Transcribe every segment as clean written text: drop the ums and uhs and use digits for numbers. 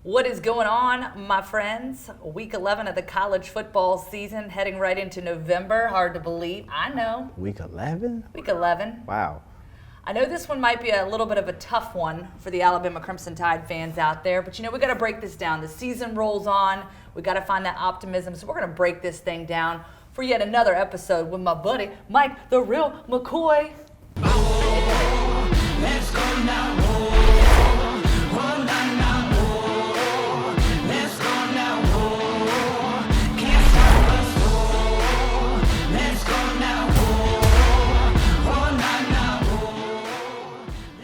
What is going on, my friends? Week 11 of the college football season, heading right into November. Hard to believe. I know. Week 11? Week 11. Wow. I know this one might be a little bit of a tough one for the Alabama Crimson Tide fans out there, but we got to break this down. The season rolls on. We got to find that optimism, so we're going to break this thing down for yet another episode with my buddy, Mike the Real McCoy. Oh, let's go now.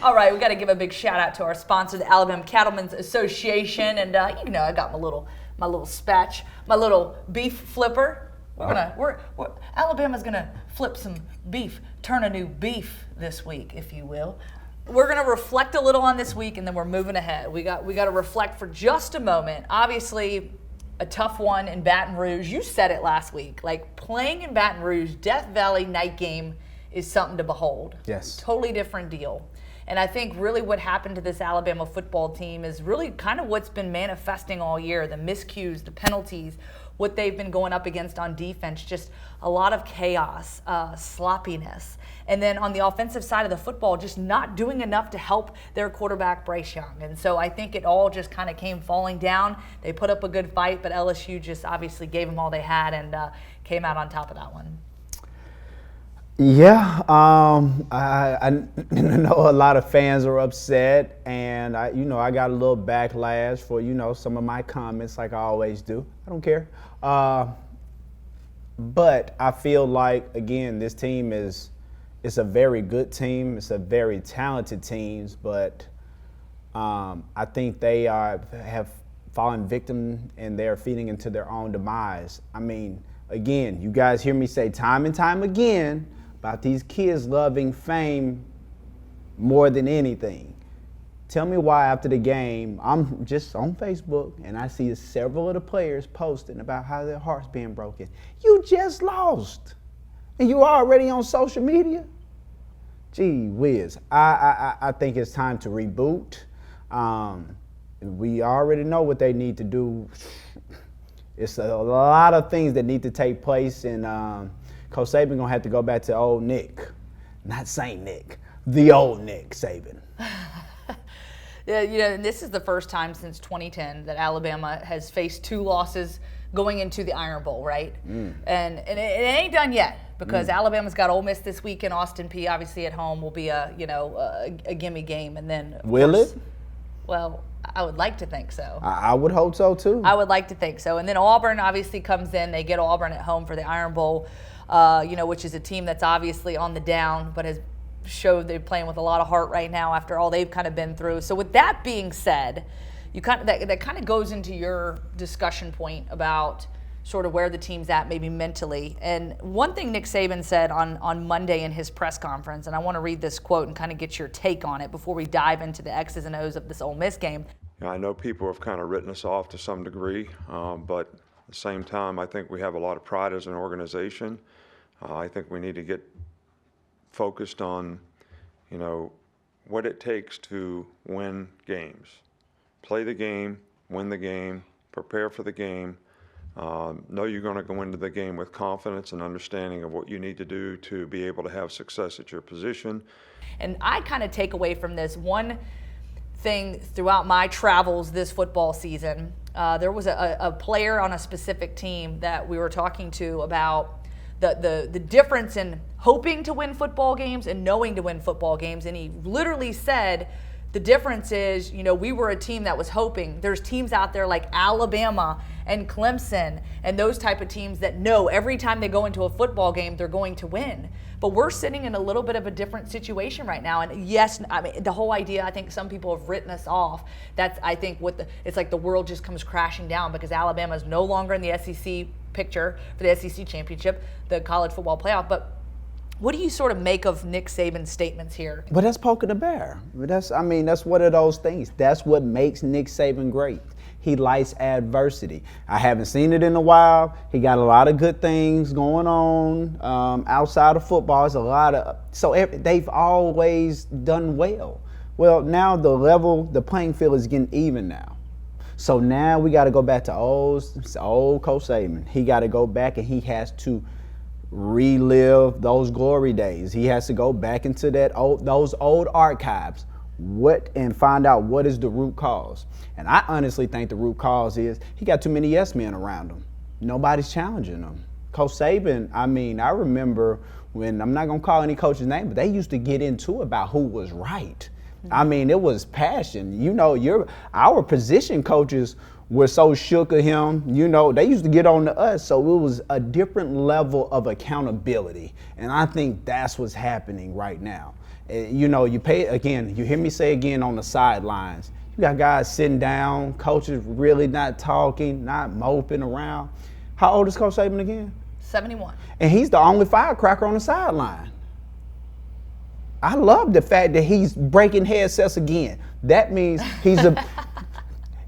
All right, we got to give a big shout out to our sponsor, the Alabama Cattlemen's Association, and I got my little spatch, my little beef flipper. Alabama's gonna flip some beef, turn a new beef this week, if you will. We're gonna reflect a little on this week, and then we're moving ahead. We got to reflect for just a moment. Obviously, a tough one in Baton Rouge. You said it last week. Like, playing in Baton Rouge, Death Valley night game is something to behold. Yes. Totally different deal. And I think really what happened to this Alabama football team is really kind of what's been manifesting all year, the miscues, the penalties, what they've been going up against on defense, just a lot of chaos, sloppiness. And then on the offensive side of the football, just not doing enough to help their quarterback, Bryce Young. And so I think it all just kind of came falling down. They put up a good fight, but LSU just obviously gave them all they had and came out on top of that one. Yeah, I know a lot of fans are upset, and I got a little backlash for some of my comments, like I always do. I don't care, but I feel like, again, this team it's a very good team. It's a very talented team, but I think they have fallen victim and they're feeding into their own demise. I mean, again, you guys hear me say time and time again about these kids loving fame more than anything. Tell me why after the game, I'm just on Facebook and I see several of the players posting about how their heart's being broken. You just lost and you already on social media? Gee whiz, I think it's time to reboot. We already know what they need to do. It's a lot of things that need to take place, and Coach Saban gonna have to go back to old Nick, not Saint Nick, the old Nick Saban. Yeah, and this is the first time since 2010 that Alabama has faced two losses going into the Iron Bowl, right? And it ain't done yet because Alabama's got Ole Miss this week in Austin Peay. Obviously, at home will be a gimme game, and then Will it? Well, I would like to think so. I would hope so too. I would like to think so. And then Auburn obviously comes in. They get Auburn at home for the Iron Bowl, which is a team that's obviously on the down, but has showed they're playing with a lot of heart right now after all they've kind of been through. So with that being said, that kind of goes into your discussion point about sort of where the team's at maybe mentally. And one thing Nick Saban said on Monday in his press conference, and I want to read this quote and kind of get your take on it before we dive into the X's and O's of this Ole Miss game. I know people have kind of written us off to some degree, but at the same time, I think we have a lot of pride as an organization. I think we need to get focused on, what it takes to win games. Play the game, win the game, prepare for the game. Know you're going to go into the game with confidence and understanding of what you need to do to be able to have success at your position. And I kind of take away from this one thing throughout my travels this football season. There was a player on a specific team that we were talking to about the difference in hoping to win football games and knowing to win football games. And he literally said, the difference is, we were a team that was hoping. There's teams out there like Alabama and Clemson and those type of teams that know every time they go into a football game, they're going to win. But we're sitting in a little bit of a different situation right now. And yes, I mean, the whole idea, I think some people have written us off. That's, I think, it's like the world just comes crashing down because Alabama is no longer in the SEC picture for the SEC championship, the college football playoff. But what do you sort of make of Nick Saban's statements here? But that's poking the bear. That's one of those things. That's what makes Nick Saban great. He likes adversity. I haven't seen it in a while. He got a lot of good things going on outside of football. They've always done well. Well, now the playing field is getting even now. So now we got to go back to old Coach Saban. He got to go back and he has to relive those glory days. He has to go back into those old archives and find out what is the root cause. And I honestly think the root cause is he got too many yes men around him. Nobody's challenging him. Coach Saban, I remember when, I'm not going to call any coach's name, but they used to get into about who was right. It was passion. Our position coaches were so shook of him. They used to get on to us. So it was a different level of accountability. And I think that's what's happening right now. You hear me say again on the sidelines, you got guys sitting down, coaches really not talking, not moping around. How old is Coach Saban again? 71. And he's the only firecracker on the sideline. I love the fact that he's breaking headsets again. That means he's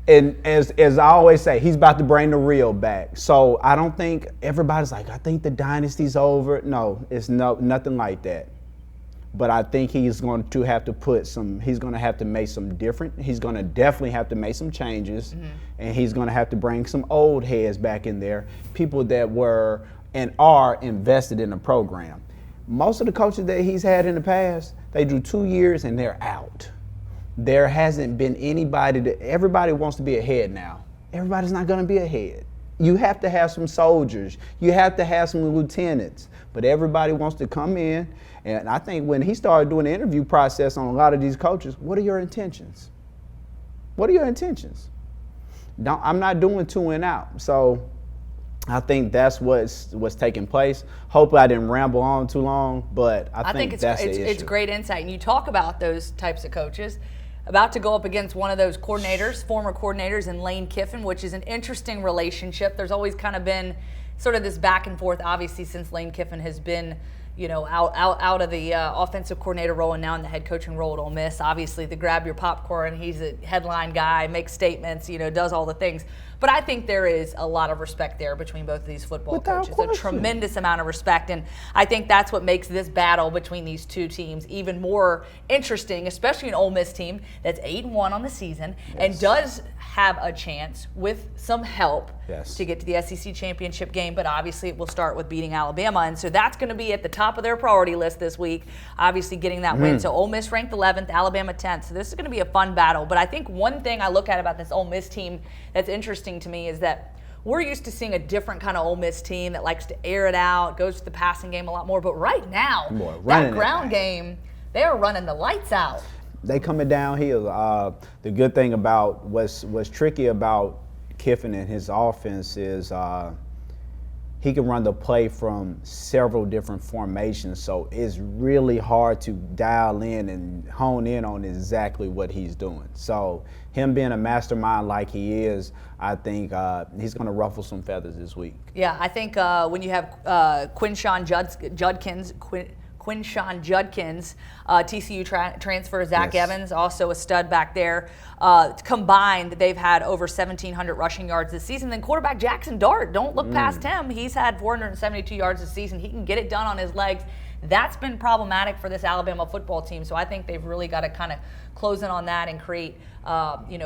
and as I always say, he's about to bring the real back. So I don't think everybody's like, I think the dynasty's over. No, it's nothing like that. But I think he's going to have to make some different, he's going to definitely have to make some changes, and he's going to have to bring some old heads back in there, people that were and are invested in the program. Most of the coaches that he's had in the past, they do 2 years and they're out. There hasn't been everybody wants to be a head now. Everybody's not going to be a head. You have to have some soldiers. You have to have some lieutenants. But everybody wants to come in. And I think when he started doing the interview process on a lot of these coaches, what are your intentions? What are your intentions? I'm not doing 2 and out. So I think that's what's taking place. Hopefully I didn't ramble on too long, but I think that's the issue. It's great insight. And you talk about those types of coaches about to go up against one of those coordinators, former coordinators in Lane Kiffin, which is an interesting relationship. There's always kind of been sort of this back and forth, obviously, since Lane Kiffin has been out of the offensive coordinator role and now in the head coaching role at Ole Miss. Obviously, the grab your popcorn, he's a headline guy, makes statements, does all the things. But I think there is a lot of respect there between both of these football coaches, a tremendous amount of respect. And I think that's what makes this battle between these two teams even more interesting, especially an Ole Miss team that's 8-1 on the season and does have a chance with some help to get to the SEC championship game. But obviously it will start with beating Alabama. And so that's going to be at the top of their priority list this week, obviously getting that win. So Ole Miss ranked 11th, Alabama 10th. So this is going to be a fun battle. But I think one thing I look at about this Ole Miss team that's interesting to me is that we're used to seeing a different kind of Ole Miss team that likes to air it out, goes to the passing game a lot more. But right now, that ground game, they are running the lights out. They coming downhill. The good thing about what's tricky about Kiffin and his offense is he can run the play from several different formations. So it's really hard to dial in and hone in on exactly what he's doing. So him being a mastermind like he is, I think he's going to ruffle some feathers this week. Yeah, I think when you have Quinshon Judkins, TCU transfer, Zach Evans, also a stud back there. Combined, they've had over 1,700 rushing yards this season. Then quarterback Jackson Dart, don't look past him. He's had 472 yards this season. He can get it done on his legs. That's been problematic for this Alabama football team. So I think they've really got to kind of close in on that and create,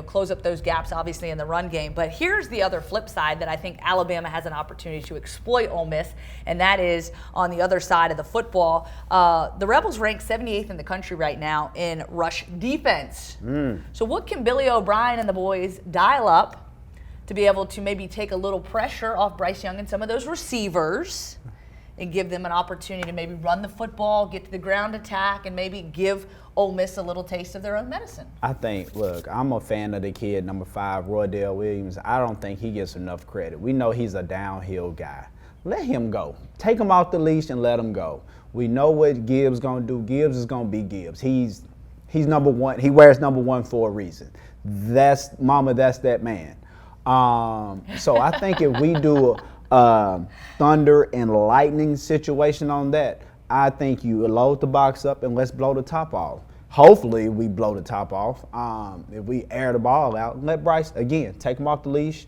close up those gaps, obviously, in the run game. But here's the other flip side that I think Alabama has an opportunity to exploit Ole Miss, and that is on the other side of the football. The Rebels rank 78th in the country right now in rush defense. So what can Billy O'Brien and the boys dial up to be able to maybe take a little pressure off Bryce Young and some of those receivers and give them an opportunity to maybe run the football, get to the ground attack, and maybe give Ole Miss a little taste of their own medicine? I think, look, I'm a fan of the kid, number 5, Roydell Williams. I don't think he gets enough credit. We know he's a downhill guy. Let him go. Take him off the leash and let him go. We know what Gibbs going to do. Gibbs is going to be Gibbs. He's number 1. He wears number 1 for a reason. That's that man. So I think if we do thunder and lightning situation on that, I think you load the box up and let's blow the top off. Hopefully we blow the top off. If we air the ball out, let Bryce, again, take him off the leash.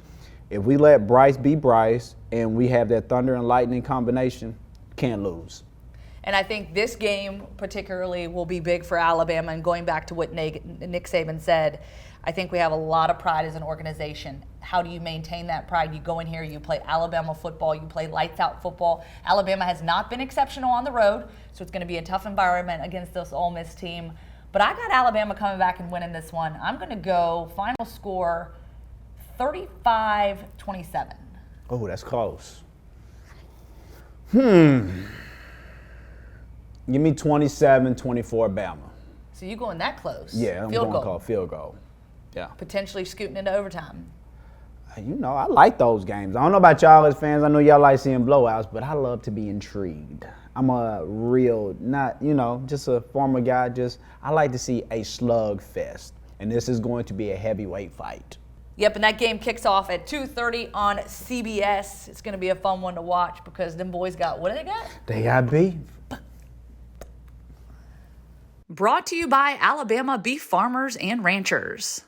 If we let Bryce be Bryce and we have that thunder and lightning combination, can't lose. And I think this game particularly will be big for Alabama. And going back to what Nick Saban said, I think we have a lot of pride as an organization. How do you maintain that pride? You go in here, you play Alabama football, you play lights out football. Alabama has not been exceptional on the road, so it's going to be a tough environment against this Ole Miss team. But I got Alabama coming back and winning this one. I'm going to go final score 35-27. Oh, that's close. Give me 27-24 Bama. So you going that close? Yeah, I'm field going to goal. call field goal. Yeah. Potentially scooting into overtime. You know, I like those games. I don't know about y'all as fans. I know y'all like seeing blowouts, but I love to be intrigued. I'm a real, not, just a former guy. I like to see a slugfest. And this is going to be a heavyweight fight. Yep, and that game kicks off at 2:30 on CBS. It's going to be a fun one to watch because them boys got, what do they got? They got beef. Brought to you by Alabama Beef Farmers and Ranchers.